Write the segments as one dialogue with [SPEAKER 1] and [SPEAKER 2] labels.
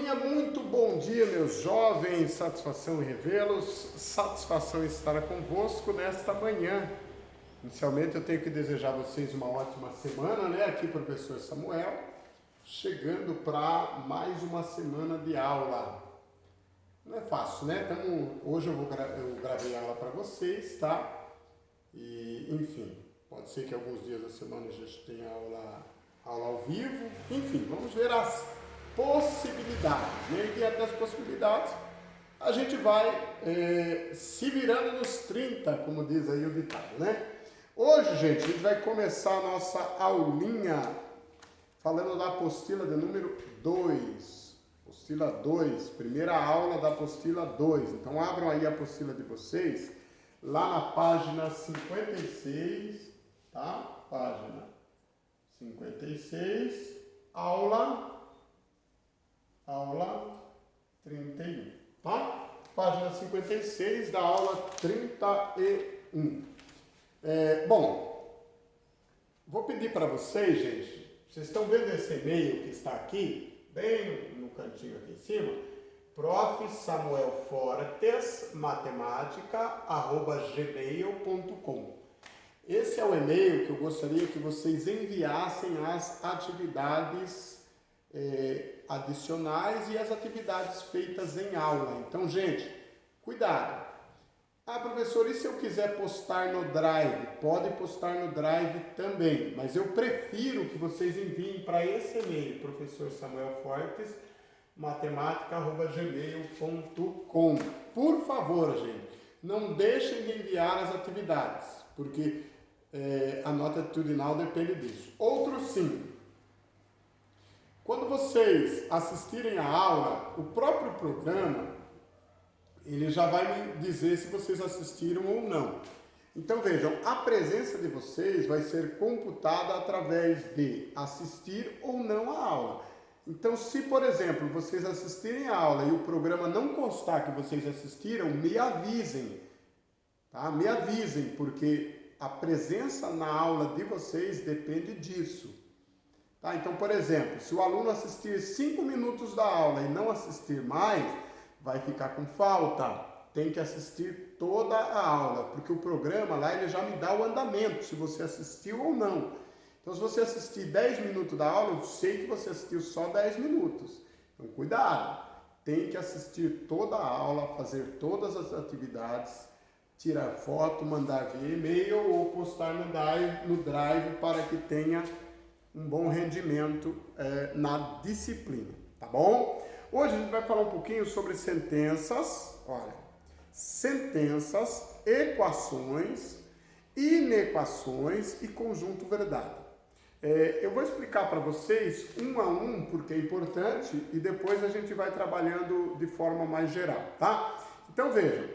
[SPEAKER 1] turminha, muito bom dia, meus jovens, satisfação em revê-los, satisfação em estar convosco nesta manhã. Inicialmente eu tenho que desejar a vocês uma ótima semana, né? Aqui professor Samuel, chegando para mais uma semana de aula. Não é fácil, né? Então, hoje eu gravei aula para vocês, tá? E, enfim, pode ser que alguns dias da semana a gente tenha aula ao vivo. Enfim, vamos ver as possibilidades, né? E diante das possibilidades, a gente vai se virando nos 30, como diz aí o ditado, né? Hoje, gente, a gente vai começar a nossa aulinha falando da apostila de número 2. Apostila 2, primeira aula da apostila 2. Então, abram aí a apostila de vocês, lá na página 56, tá? Página 56, aula 31, tá? Página 56 da aula 31. Bom, vou pedir para vocês, gente, vocês estão vendo esse e-mail que está aqui, bem no cantinho aqui em cima, profsamuelfortesmatemática@gmail.com. Esse é o e-mail que eu gostaria que vocês enviassem as atividades adicionais e as atividades feitas em aula. Então, gente, cuidado. Ah, professor, e se eu quiser postar no Drive? Pode postar no Drive também, mas eu prefiro que vocês enviem para esse e-mail, professorsamuelfortesmatemática@gmail.com. Por favor, gente, não deixem de enviar as atividades, porque a nota atitudinal depende disso. Outro sim. Quando vocês assistirem a aula, o próprio programa, ele já vai me dizer se vocês assistiram ou não. Então vejam, a presença de vocês vai ser computada através de assistir ou não a aula. Então, se por exemplo, vocês assistirem a aula e o programa não constar que vocês assistiram, me avisem, tá? Me avisem, porque a presença na aula de vocês depende disso. Tá? Então, por exemplo, se o aluno assistir 5 minutos da aula e não assistir mais, vai ficar com falta. Tem que assistir toda a aula, porque o programa lá ele já me dá o andamento, se você assistiu ou não. Então, se você assistir 10 minutos da aula, eu sei que você assistiu só 10 minutos. Então, cuidado. Tem que assistir toda a aula, fazer todas as atividades, tirar foto, mandar via e-mail ou postar no Drive para que tenha um bom rendimento na disciplina, tá bom? Hoje a gente vai falar um pouquinho sobre sentenças, olha, sentenças, equações, inequações e conjunto verdade. Eu vou explicar para vocês um a um porque é importante e depois a gente vai trabalhando de forma mais geral, tá? Então vejam,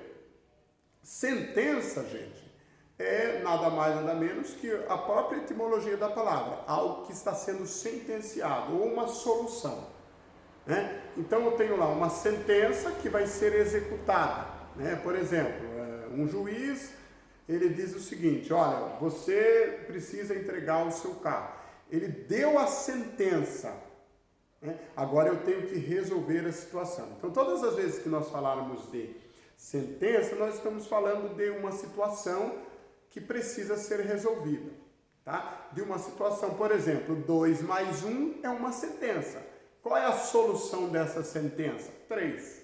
[SPEAKER 1] sentença, gente, é nada mais nada menos que a própria etimologia da palavra, algo que está sendo sentenciado ou uma solução, né? Então eu tenho lá uma sentença que vai ser executada, né? Por exemplo, um juiz, ele diz o seguinte: olha, você precisa entregar o seu carro. Ele deu a sentença, né? Agora eu tenho que resolver a situação. Então todas as vezes que nós falarmos de sentença, nós estamos falando de uma situação que precisa ser resolvida, tá? De uma situação, por exemplo, 2 mais 1 é uma sentença. Qual é a solução dessa sentença? 3.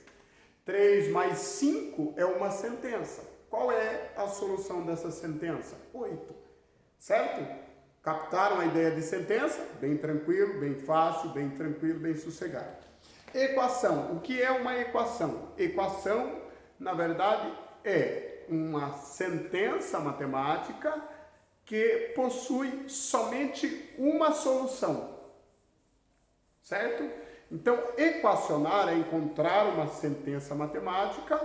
[SPEAKER 1] 3 mais 5 é uma sentença. Qual é a solução dessa sentença? 8. Certo? Captaram a ideia de sentença? Bem tranquilo, bem fácil, bem tranquilo, bem sossegado. Equação. O que é uma equação? Equação, na verdade, é uma sentença matemática que possui somente uma solução. Certo? Então, equacionar é encontrar uma sentença matemática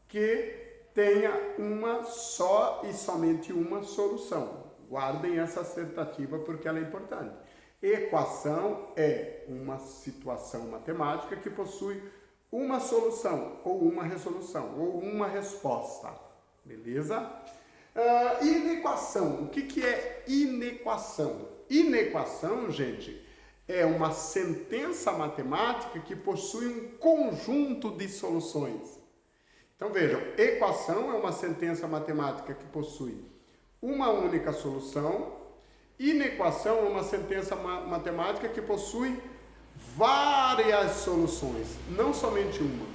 [SPEAKER 1] que tenha uma só e somente uma solução. Guardem essa assertativa porque ela é importante. Equação é uma situação matemática que possui uma solução, ou uma resolução, ou uma resposta. Beleza? Inequação. O que é inequação? Inequação, gente, é uma sentença matemática que possui um conjunto de soluções. Então vejam, equação é uma sentença matemática que possui uma única solução. Inequação é uma sentença matemática que possui várias soluções, não somente uma.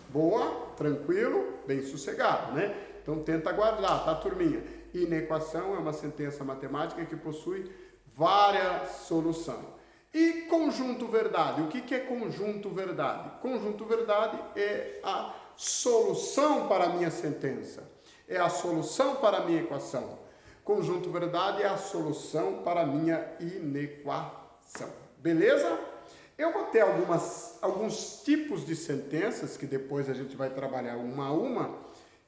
[SPEAKER 1] Boa, tranquilo, bem sossegado, né? Então tenta guardar, tá, turminha? Inequação é uma sentença matemática que possui várias soluções. E conjunto verdade? O que é conjunto verdade? Conjunto verdade é a solução para a minha sentença, é a solução para a minha equação. Conjunto verdade é a solução para a minha inequação. Beleza? Eu vou ter alguns tipos de sentenças, que depois a gente vai trabalhar uma a uma,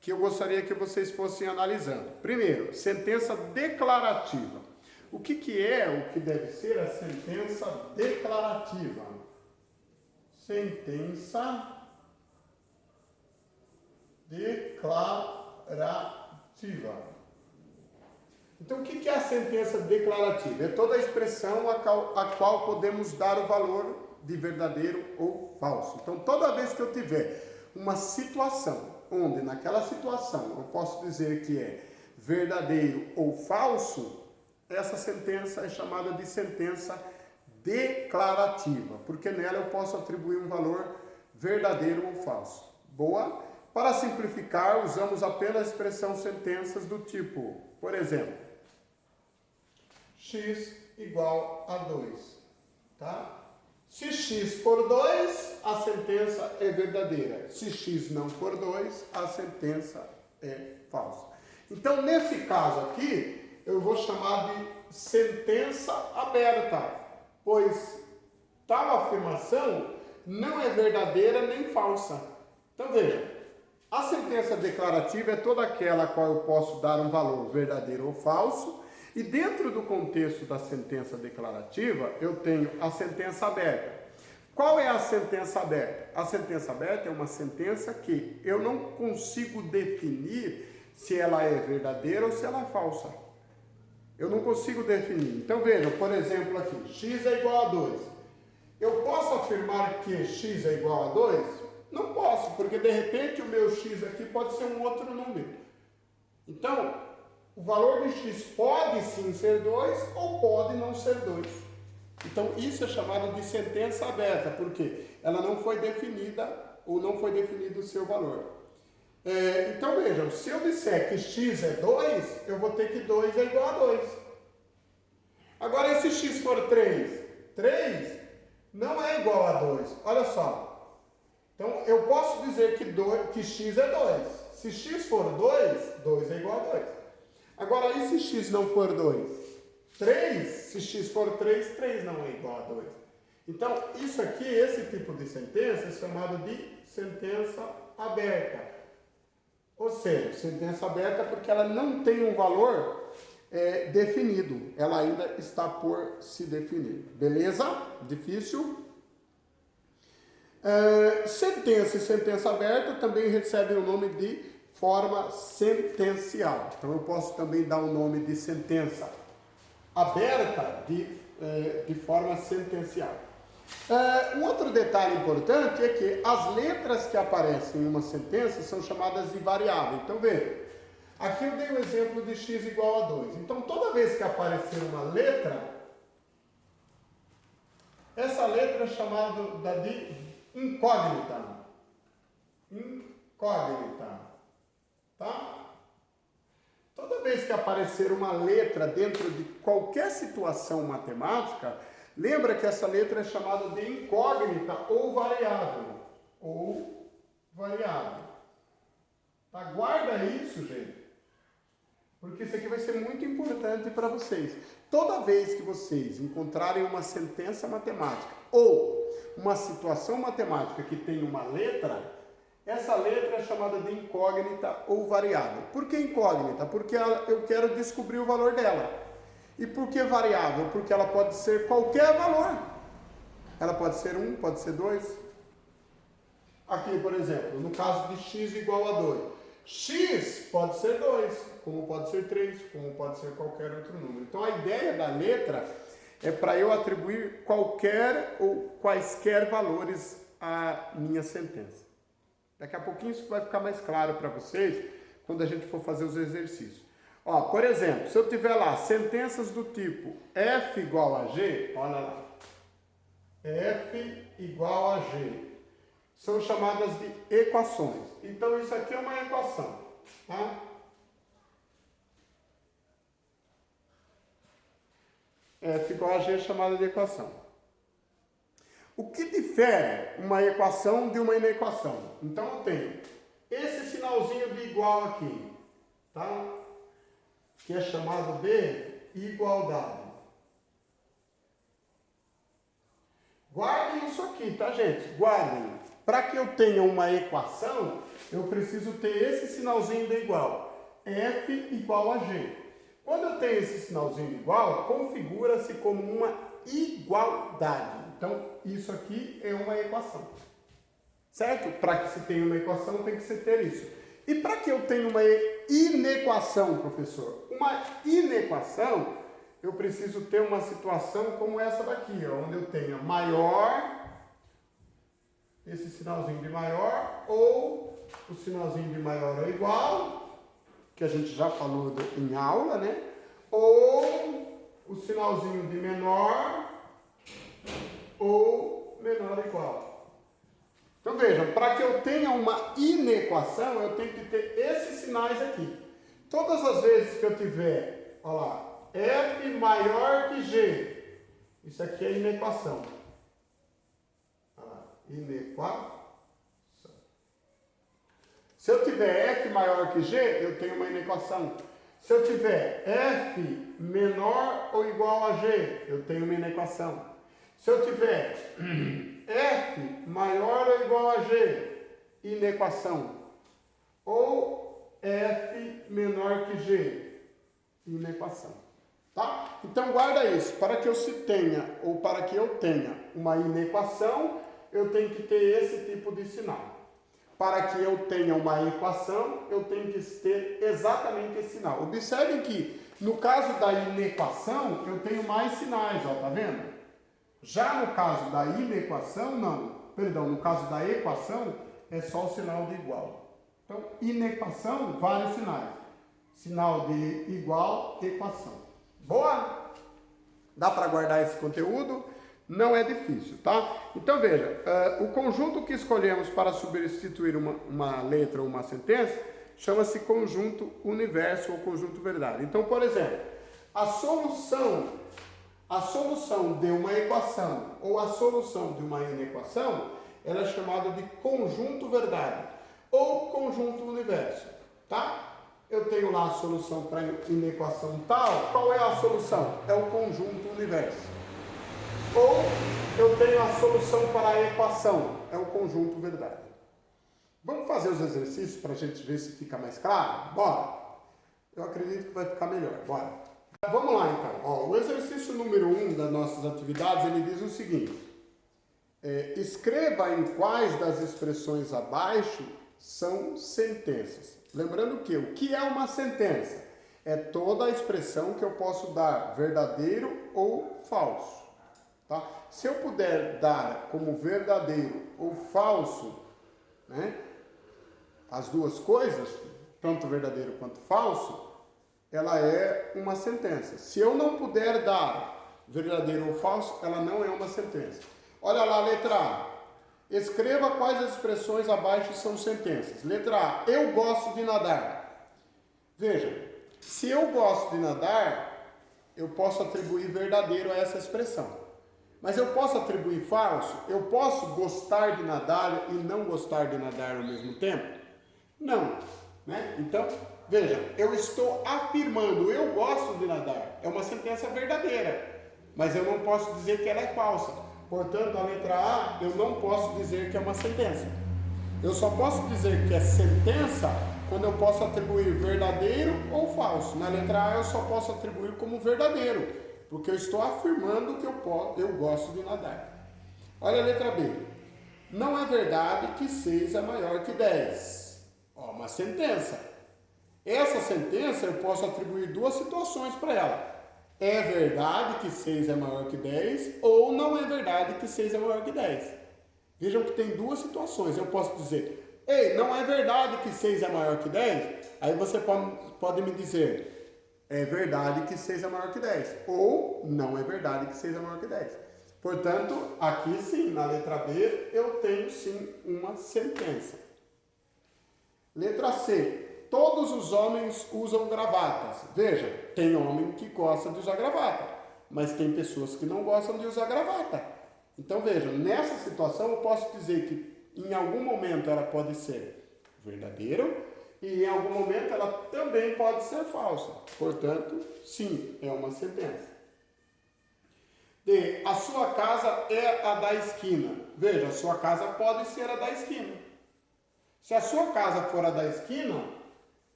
[SPEAKER 1] que eu gostaria que vocês fossem analisando. Primeiro, sentença declarativa. O que é, o que deve ser a sentença declarativa? Sentença declarativa. Então, o que é a sentença declarativa? É toda a expressão a qual podemos dar o valor de verdadeiro ou falso. Então, toda vez que eu tiver uma situação, onde naquela situação eu posso dizer que é verdadeiro ou falso, essa sentença é chamada de sentença declarativa, porque nela eu posso atribuir um valor verdadeiro ou falso. Boa? Para simplificar, usamos apenas a expressão sentenças do tipo, por exemplo, x igual a 2, tá? Se x for 2, a sentença é verdadeira. Se x não for 2, a sentença é falsa. Então, nesse caso aqui, eu vou chamar de sentença aberta, pois tal afirmação não é verdadeira nem falsa. Então, veja, a sentença declarativa é toda aquela a qual eu posso dar um valor verdadeiro ou falso, e dentro do contexto da sentença declarativa, eu tenho a sentença aberta. Qual é a sentença aberta? A sentença aberta é uma sentença que eu não consigo definir se ela é verdadeira ou se ela é falsa. Eu não consigo definir. Então vejam, por exemplo aqui, x é igual a 2. Eu posso afirmar que x é igual a 2? Não posso, porque de repente o meu x aqui pode ser um outro número. Então, o valor de x pode sim ser 2 ou pode não ser 2. Então, isso é chamado de sentença aberta, porque ela não foi definida ou não foi definido o seu valor. Então, vejam, se eu disser que x é 2, eu vou ter que 2 é igual a 2. Agora, e se x for 3? 3 não é igual a 2. Olha só. Então, eu posso dizer que x é 2. Se x for 2, 2 é igual a 2. Agora, e se x não for 2? 3, se x for 3, 3 não é igual a 2. Então, isso aqui, esse tipo de sentença é chamado de sentença aberta. Ou seja, sentença aberta porque ela não tem um valor definido. Ela ainda está por se definir. Beleza? Difícil? Sentença e sentença aberta também recebem o nome de forma sentencial. Então, eu posso também dar o nome de sentença aberta de forma sentencial. Um outro detalhe importante é que as letras que aparecem em uma sentença são chamadas de variável. Então, veja, aqui eu dei o exemplo de x igual a 2. Então, toda vez que aparecer uma letra, essa letra é chamada de incógnita. Incógnita. Tá? Toda vez que aparecer uma letra dentro de qualquer situação matemática, lembra que essa letra é chamada de incógnita ou variável. Ou variável. Tá? Guarda isso, gente. Porque isso aqui vai ser muito importante para vocês. Toda vez que vocês encontrarem uma sentença matemática ou uma situação matemática que tem uma letra, essa letra é chamada de incógnita ou variável. Por que incógnita? Porque eu quero descobrir o valor dela. E por que variável? Porque ela pode ser qualquer valor. Ela pode ser 1, pode ser 2. Aqui, por exemplo, no caso de x igual a 2. X pode ser 2, como pode ser 3, como pode ser qualquer outro número. Então, a ideia da letra é para eu atribuir qualquer ou quaisquer valores à minha sentença. Daqui a pouquinho isso vai ficar mais claro para vocês quando a gente for fazer os exercícios. Ó, por exemplo, se eu tiver lá sentenças do tipo F igual a G, olha lá, F igual a G, são chamadas de equações. Então isso aqui é uma equação, tá? F igual a G é chamada de equação. O que difere uma equação de uma inequação? Então eu tenho esse sinalzinho de igual aqui, tá? Que é chamado de igualdade. Guardem isso aqui, tá, gente? Guardem. Para que eu tenha uma equação, eu preciso ter esse sinalzinho de igual. F igual a G. Quando eu tenho esse sinalzinho de igual, configura-se como uma igualdade. Então, isso aqui é uma equação. Certo? Para que se tenha uma equação, tem que se ter isso. E para que eu tenha uma inequação, professor? Uma inequação, eu preciso ter uma situação como essa daqui, ó, onde eu tenha maior, esse sinalzinho de maior, ou o sinalzinho de maior ou igual, que a gente já falou em aula, né? Ou o sinalzinho de menor ou menor ou igual. Então vejam, para que eu tenha uma inequação, eu tenho que ter esses sinais aqui. Todas as vezes que eu tiver, olha lá, F maior que G, isso aqui é inequação. Olha lá, inequação. Se eu tiver F maior que G, eu tenho uma inequação. Se eu tiver F menor ou igual a G, eu tenho uma inequação. Se eu tiver F maior ou igual a G, inequação. Ou F menor que G, inequação. Tá? Então guarda isso. Para que eu se tenha ou para que eu tenha uma inequação, eu tenho que ter esse tipo de sinal. Para que eu tenha uma equação, eu tenho que ter exatamente esse sinal. Observem que no caso da inequação, eu tenho mais sinais, ó, tá vendo? Já no caso da inequação, não. Perdão, no caso da equação, é só o sinal de igual. Então, inequação, vários sinais. Sinal de igual, equação. Boa? Dá para guardar esse conteúdo? Não é difícil, tá? Então, veja, o conjunto que escolhemos para substituir uma letra ou uma sentença chama-se conjunto universo ou conjunto verdade. Então, por exemplo, a solução de uma equação ou a solução de uma inequação, ela é chamada de conjunto verdade ou conjunto universo, tá? Eu tenho lá a solução para a inequação tal. Qual é a solução? É o conjunto universo. Ou eu tenho a solução para a equação, é o conjunto verdade. Vamos fazer os exercícios para a gente ver se fica mais claro? Bora! Eu acredito que vai ficar melhor, bora! Vamos lá então. Ó, o exercício número 1 das nossas atividades, ele diz o seguinte. Escreva em quais das expressões abaixo são sentenças. Lembrando que o que é uma sentença? É toda a expressão que eu posso dar verdadeiro ou falso. Tá? Se eu puder dar como verdadeiro ou falso, né, as duas coisas, tanto verdadeiro quanto falso, ela é uma sentença. Se eu não puder dar verdadeiro ou falso, ela não é uma sentença. Olha lá, letra A. Escreva quais as expressões abaixo são sentenças. Letra A. Eu gosto de nadar. Veja, se eu gosto de nadar, eu posso atribuir verdadeiro a essa expressão. Mas eu posso atribuir falso? Eu posso gostar de nadar e não gostar de nadar ao mesmo tempo? Não. Né? Então, veja, eu estou afirmando, eu gosto de nadar. É uma sentença verdadeira. Mas eu não posso dizer que ela é falsa. Portanto, a letra A, eu não posso dizer que é uma sentença. Eu só posso dizer que é sentença quando eu posso atribuir verdadeiro ou falso. Na letra A, eu só posso atribuir como verdadeiro. Porque eu estou afirmando que eu gosto de nadar. Olha a letra B. Não é verdade que 6 é maior que 10. Ó, uma sentença. Essa sentença eu posso atribuir duas situações para ela. É verdade que 6 é maior que 10 ou não é verdade que 6 é maior que 10. Vejam que tem duas situações. Eu posso dizer, ei, não é verdade que 6 é maior que 10? Aí você pode me dizer, é verdade que 6 é maior que 10. Ou não é verdade que 6 é maior que 10. Portanto, aqui sim, na letra B, eu tenho sim uma sentença. Letra C. Todos os homens usam gravatas. Veja, tem homem que gosta de usar gravata, mas tem pessoas que não gostam de usar gravata. Então veja, nessa situação eu posso dizer que em algum momento ela pode ser verdadeira e em algum momento ela também pode ser falsa. Portanto, sim, é uma sentença. D. A sua casa é a da esquina. Veja, a sua casa pode ser a da esquina. Se a sua casa for a da esquina,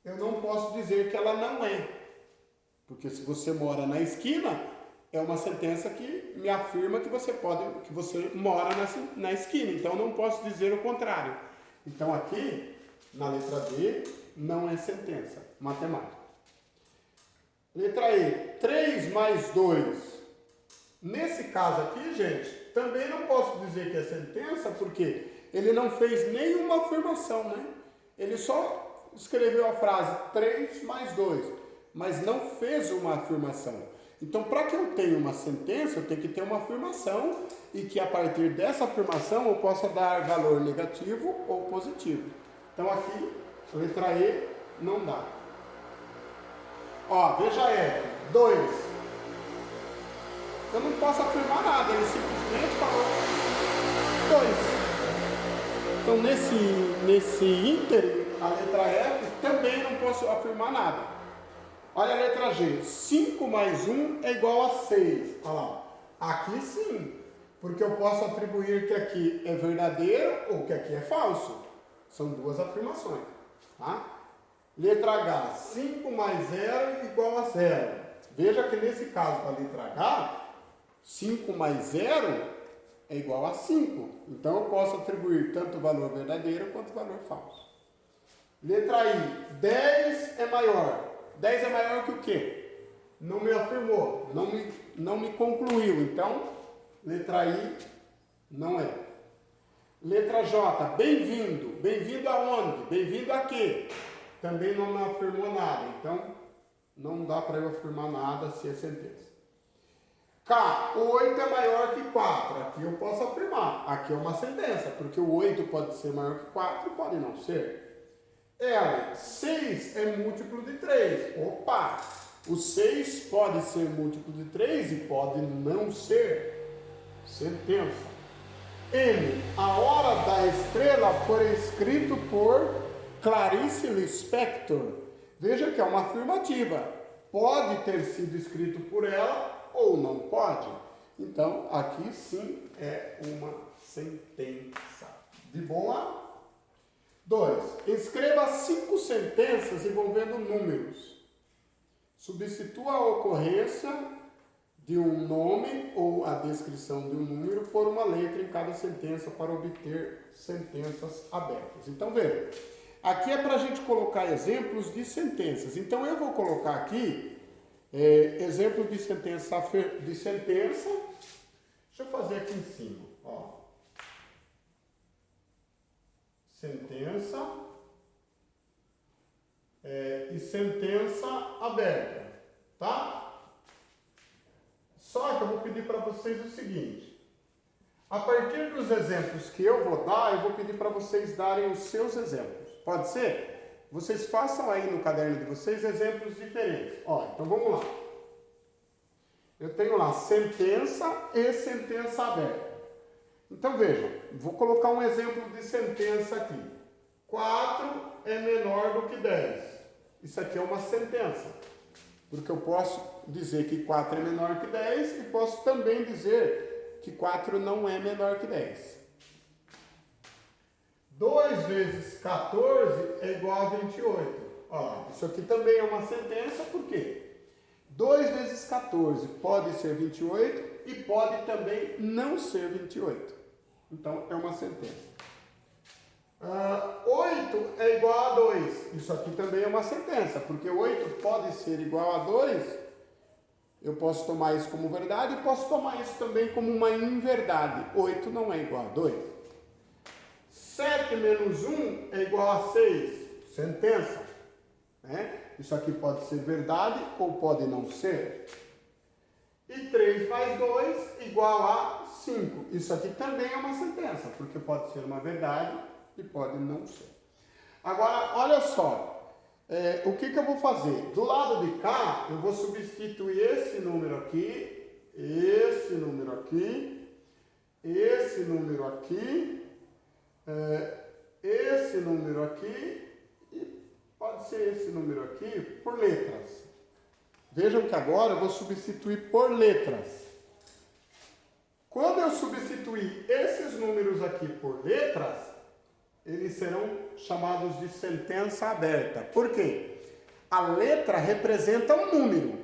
[SPEAKER 1] eu não posso dizer que ela não é. Porque se você mora na esquina, é uma sentença que me afirma que você mora na esquina. Então, eu não posso dizer o contrário. Então, aqui, na letra D, não é sentença matemática. Letra E, 3 mais 2. Nesse caso aqui, gente, também não posso dizer que é sentença, porque ele não fez nenhuma afirmação, né? Ele só escreveu a frase 3 mais 2, mas não fez uma afirmação. Então, para que eu tenha uma sentença, eu tenho que ter uma afirmação e que a partir dessa afirmação eu possa dar valor negativo ou positivo. Então, aqui, letra E não dá. Ó, veja F, 2. Eu não posso afirmar nada, ele simplesmente falou 2. Então, nesse ínterim, a letra F, também não posso afirmar nada. Olha a letra G. 5 mais 1 é igual a 6. Olha lá. Aqui sim, porque eu posso atribuir que aqui é verdadeiro ou que aqui é falso. São duas afirmações. Tá? Letra H. 5 mais 0 é igual a 0. Veja que nesse caso da letra H, 5 mais 0 é igual a 5. Então, eu posso atribuir tanto o valor verdadeiro quanto o valor falso. Letra I. 10 é maior. 10 é maior que o quê? Não me afirmou, não me concluiu. Então, letra I não é. Letra J. Bem-vindo. Bem-vindo aonde? Bem-vindo a quê? Também não me afirmou nada. Então, não dá para eu afirmar nada se é sentença. K, o 8 é maior que 4. Aqui eu posso afirmar. Aqui é uma sentença, porque o 8 pode ser maior que 4 e pode não ser. L, 6 é múltiplo de 3. Opa! O 6 pode ser múltiplo de 3 e pode não ser. Sentença. M, a hora da estrela foi escrito por Clarice Lispector. Veja que é uma afirmativa. Pode ter sido escrito por ela ou não pode. Então, aqui sim é uma sentença. De boa? 2. Escreva 5 sentenças envolvendo números. Substitua a ocorrência de um nome ou a descrição de um número por uma letra em cada sentença para obter sentenças abertas. Então, veja. Aqui é para a gente colocar exemplos de sentenças. Então, eu vou colocar aqui exemplo de sentença. Deixa eu fazer aqui em cima. Ó. Sentença e sentença aberta. Tá? Só que eu vou pedir para vocês o seguinte. A partir dos exemplos que eu vou dar, eu vou pedir para vocês darem os seus exemplos. Pode ser? Vocês façam aí no caderno de vocês exemplos diferentes. Ó, então vamos lá. Eu tenho lá sentença e sentença aberta. Então vejam, vou colocar um exemplo de sentença aqui. 4 é menor do que 10. Isso aqui é uma sentença. Porque eu posso dizer que 4 é menor que 10 e posso também dizer que 4 não é menor que 10. 2 vezes 14 é igual a 28. Ó, isso aqui também é uma sentença, por quê? 2 vezes 14 pode ser 28 e pode também não ser 28. Então, é uma sentença. 8 é igual a 2. Isso aqui também é uma sentença, porque 8 pode ser igual a 2 Eu posso tomar isso como verdade e posso tomar isso também como uma inverdade. 8 não é igual a 2. 7 menos 1 é igual a 6. Sentença. Né? Isso aqui pode ser verdade ou pode não ser. E 3 mais 2 igual a 5. Isso aqui também é uma sentença, porque pode ser uma verdade e pode não ser. Agora, olha só. O que eu vou fazer? Do lado de cá, eu vou substituir esse número aqui, esse número aqui, esse número aqui, esse número aqui e pode ser esse número aqui por letras. Vejam que agora eu vou substituir por letras. Quando eu substituir esses números aqui por letras, eles serão chamados de sentença aberta. Por quê? A letra representa um número,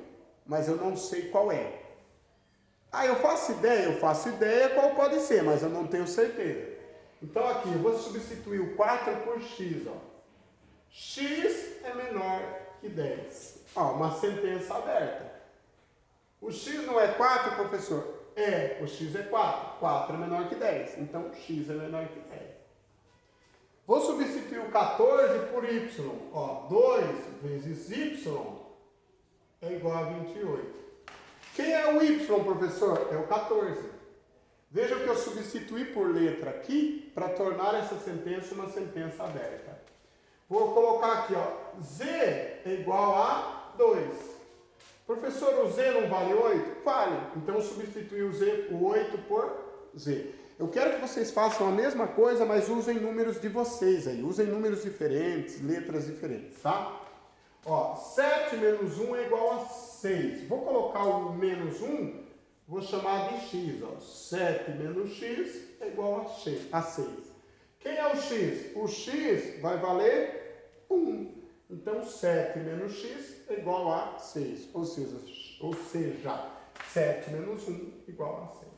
[SPEAKER 1] mas eu não sei qual é. Eu faço ideia qual pode ser, mas eu não tenho certeza. Então aqui eu vou substituir o 4 por x. Ó. X é menor que 10. Uma sentença aberta. O x não é 4, professor? O x é 4. 4 é menor que 10. Então x é menor que 10. Vou substituir o 14 por y. 2 vezes y é igual a 28. Quem é o y, professor? É o 14. Veja que eu substituí por letra aqui para tornar essa sentença uma sentença aberta. Vou colocar aqui, z é igual a 2. Professor, o z não vale 8? Vale. Então substitui o 8 por z. Eu quero que vocês façam a mesma coisa, mas usem números de vocês aí. Usem números diferentes, letras diferentes, tá? 7 menos 1 é igual a 6. Vou colocar o menos 1, vou chamar de x. 7 menos x é igual a 6. Quem é o x? O x vai valer 1. Então, 7 menos x é igual a 6. Ou seja, 7 menos 1 igual a 6.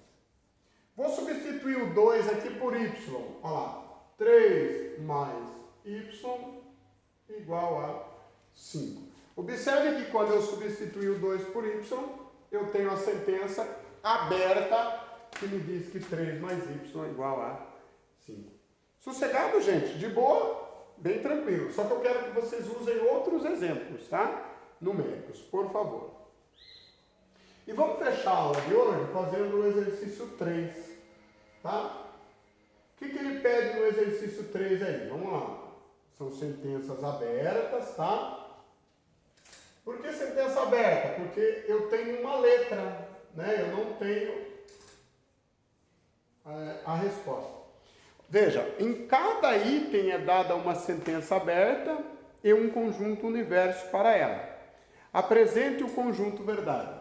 [SPEAKER 1] Vou substituir o 2 aqui por y. Olha lá. 3 mais y igual a 5. Observe que quando eu substituir o 2 por y, eu tenho a sentença aberta que me diz que 3 mais y é igual a 5. Sossegado, gente? De boa? Bem tranquilo. Só que eu quero que vocês usem outros exemplos, tá? Numéricos, por favor. E vamos fechar a aula de hoje fazendo o exercício 3. Tá? O que ele pede no exercício 3 aí? Vamos lá. São sentenças abertas, tá? Por que sentença aberta? Porque eu tenho uma letra, né? Eu não tenho a resposta. Veja, em cada item é dada uma sentença aberta e um conjunto universo para ela. Apresente o conjunto verdade.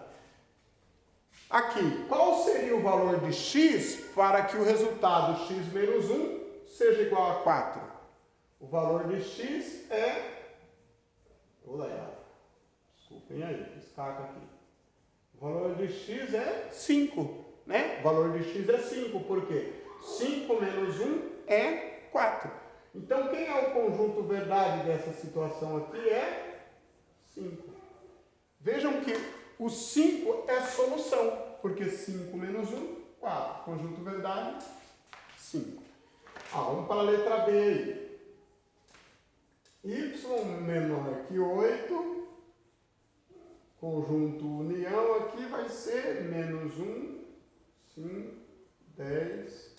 [SPEAKER 1] Aqui, qual seria o valor de x para que o resultado x menos 1 seja igual a 4? O valor de x é... Vou lá, desculpem aí, destaca aqui. O valor de x é 5, né? O valor de x é 5, por quê? 5 menos 1 é 4. Então, quem é o conjunto verdade dessa situação aqui é 5. Vejam que o 5 é solução, porque 5 menos 1, 4. Conjunto verdade, 5. Vamos para a letra B aí. Y menor que 8. Conjunto união aqui vai ser menos 1, 5, 10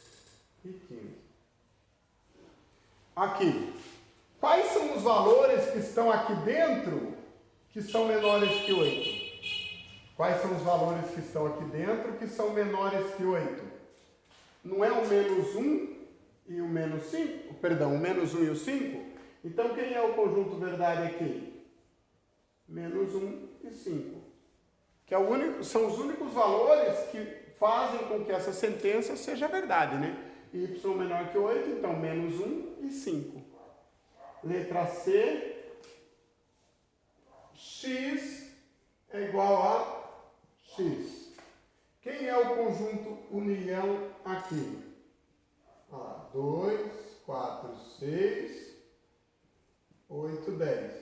[SPEAKER 1] e 15. Aqui. Quais são os valores que estão aqui dentro que são menores que 8? Quais são os valores que estão aqui dentro que são menores que 8? Não é o menos 1 e o menos 5? Perdão, o menos 1 e o 5? Então, quem é o conjunto verdade aqui? Menos 1 e 5. Que são os únicos valores que fazem com que essa sentença seja verdade, né? Y menor que 8, então menos 1 e 5. Letra C, x é igual a x. Quem é o conjunto união aqui? 2, 4, 6, 8, 10.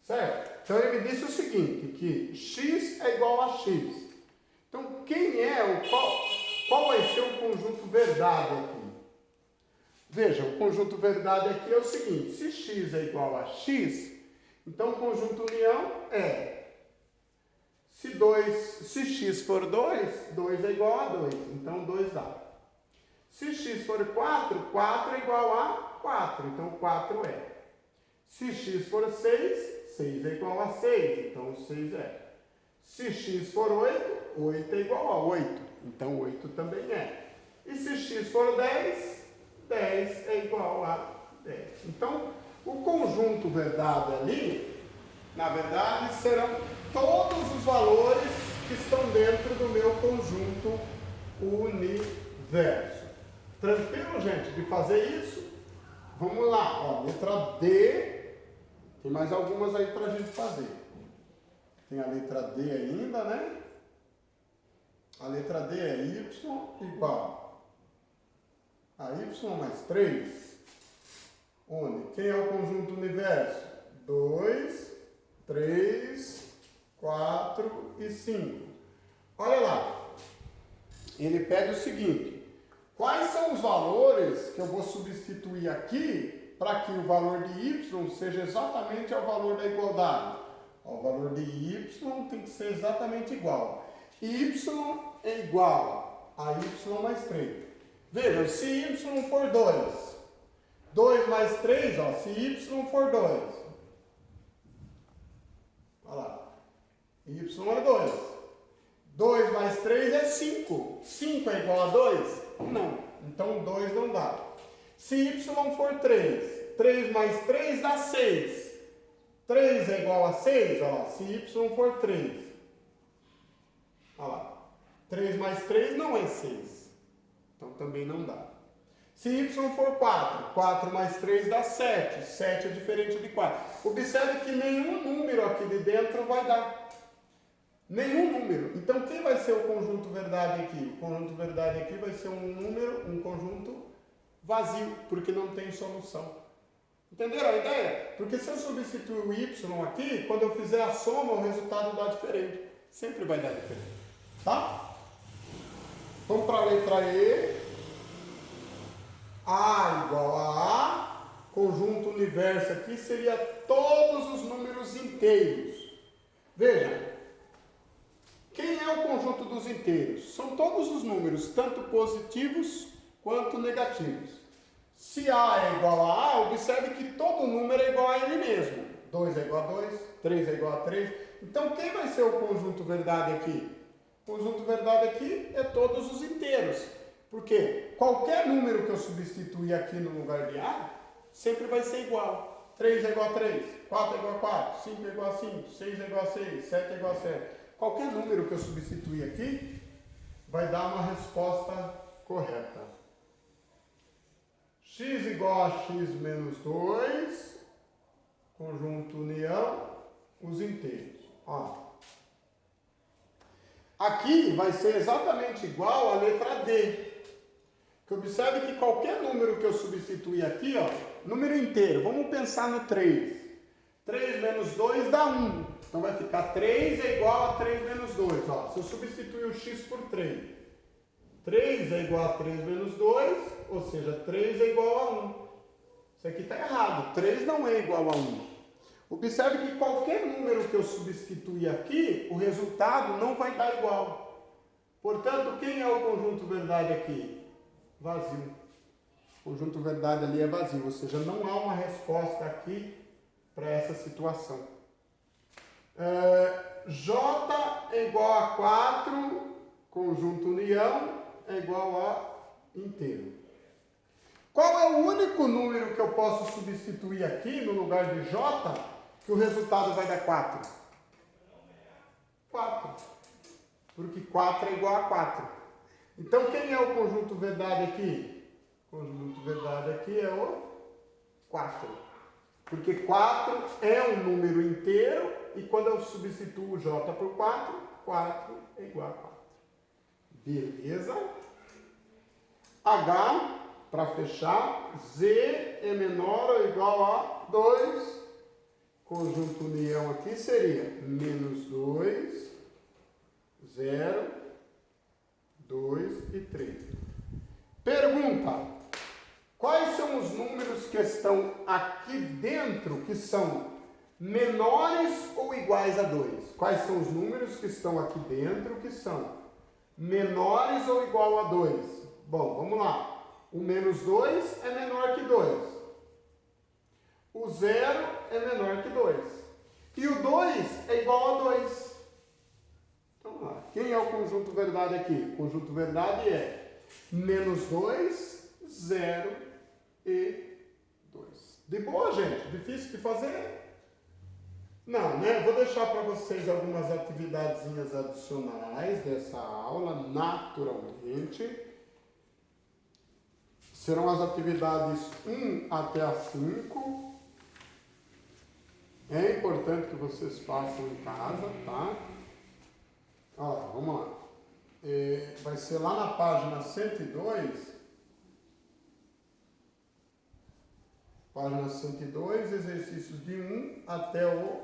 [SPEAKER 1] Certo? Então ele me disse o seguinte, que x é igual a x. Então qual vai ser o conjunto verdade aqui? Veja, o conjunto verdade aqui é o seguinte, se x é igual a x, então o conjunto união é, se x for 2, 2 é igual a 2, então 2 dá. Se x for 4, 4 é igual a 4, então 4 é. Se x for 6, 6 é igual a 6, então 6 é. Se x for 8, 8 é igual a 8, então 8 também é. E se x for 10, 10 é igual a 10. Então, o conjunto verdade ali, na verdade, serão todos os valores que estão dentro do meu conjunto universo. Tranquilo, gente, de fazer isso? Vamos lá, ó, letra D, tem mais algumas aí para a gente fazer. Tem a letra D ainda, né? A letra D é y igual a y mais 3, onde quem é o conjunto universo? 2, 3, 4 e 5. Olha lá, ele pede o seguinte, quais são os valores que eu vou substituir aqui para que o valor de y seja exatamente ao valor da igualdade? O valor de y tem que ser exatamente igual. Y é igual a y mais 3. Vejam, se y for 2, 2 mais 3, ó, se y for 2, olha lá, y é 2. 2 mais 3 é 5. 5 é igual a 2? Não. Então 2 não dá. Se y for 3, 3 mais 3 dá 6. 3 é igual a 6? Olha lá, se y for 3. Olha lá. 3 mais 3 não é 6. Então também não dá. Se y for 4, 4 mais 3 dá 7. 7 é diferente de 4. Observe que nenhum número aqui de dentro vai dar. Nenhum número. Então, quem vai ser o conjunto verdade aqui? O conjunto verdade aqui vai ser um número, um conjunto vazio, porque não tem solução. Entenderam a ideia? Porque se eu substituir o y aqui, quando eu fizer a soma, o resultado dá diferente. Sempre vai dar diferente. Tá? Vamos para a letra E. A igual a A. Conjunto universo aqui seria todos os números inteiros. Veja. Quem é o conjunto dos inteiros? São todos os números, tanto positivos quanto negativos. Se A é igual a A, observe que todo número é igual a ele mesmo. 2 é igual a 2, 3 é igual a 3. Então, quem vai ser o conjunto verdade aqui? O conjunto verdade aqui é todos os inteiros. Porque qualquer número que eu substituir aqui no lugar de A, sempre vai ser igual. 3 é igual a 3, 4 é igual a 4, 5 é igual a 5, 6 é igual a 6, 7 é igual a 7. Qualquer número que eu substituir aqui, vai dar uma resposta correta. X igual a x menos 2, conjunto união, os inteiros. Ó. Aqui vai ser exatamente igual à letra D. Que observe que qualquer número que eu substituir aqui, ó, número inteiro, vamos pensar no 3. 3 menos 2 dá 1. Então vai ficar 3 é igual a 3 menos 2. Ó, se eu substituir o x por 3, 3 é igual a 3 menos 2, ou seja, 3 é igual a 1. Isso aqui está errado. 3 não é igual a 1. Observe que qualquer número que eu substituir aqui, o resultado não vai dar igual. Portanto, quem é o conjunto verdade aqui? Vazio. O conjunto verdade ali é vazio, ou seja, não há uma resposta aqui para essa situação. J é igual a 4, conjunto união é igual a inteiro. Qual é o único número que eu posso substituir aqui no lugar de J que o resultado vai dar 4? 4. Porque 4 é igual a 4. Então, quem é o conjunto verdade aqui? O conjunto verdade aqui é o 4. Porque 4 é um número inteiro e quando eu substituo o J por 4, 4 é igual a 4. Beleza? H, para fechar, Z é menor ou igual a 2, conjunto união aqui seria menos 2, 0, 2 e 3. Pergunta: quais são os números que estão aqui dentro que são menores ou iguais a 2? Quais são os números que estão aqui dentro que são menores ou igual a 2? Bom, vamos lá. O menos 2 é menor que 2. O 0 é menor que 2. E o 2 é igual a 2. Então, vamos lá. Quem é o conjunto verdade aqui? O conjunto verdade é menos 2, 0 e 2. De boa, gente? Difícil de fazer? Não, né? Vou deixar para vocês algumas atividadezinhas adicionais dessa aula, naturalmente. Serão as atividades 1 até a 5. É importante que vocês façam em casa, tá? Ó, vamos lá. Vai ser lá na página 102. Página 102, exercícios de 1 até o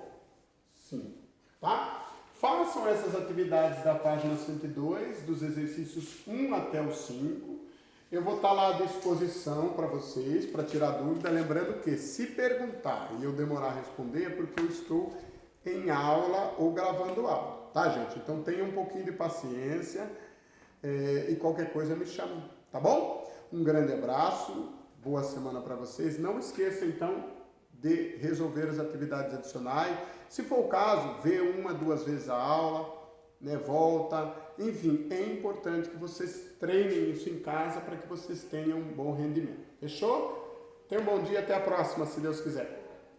[SPEAKER 1] 5, tá? Façam essas atividades da página 102, dos exercícios 1 até o 5. Eu vou estar lá à disposição para vocês, para tirar dúvida. Lembrando que, se perguntar e eu demorar a responder, é porque eu estou em aula ou gravando aula, tá, gente? Então, tenha um pouquinho de paciência e qualquer coisa me chame, tá bom? Um grande abraço, boa semana para vocês. Não esqueça, então, de resolver as atividades adicionais. Se for o caso, vê 1 a 2 vezes a aula, né, volta, enfim, é importante que vocês treinem isso em casa para que vocês tenham um bom rendimento. Fechou? Tenha um bom dia, até a próxima, se Deus quiser.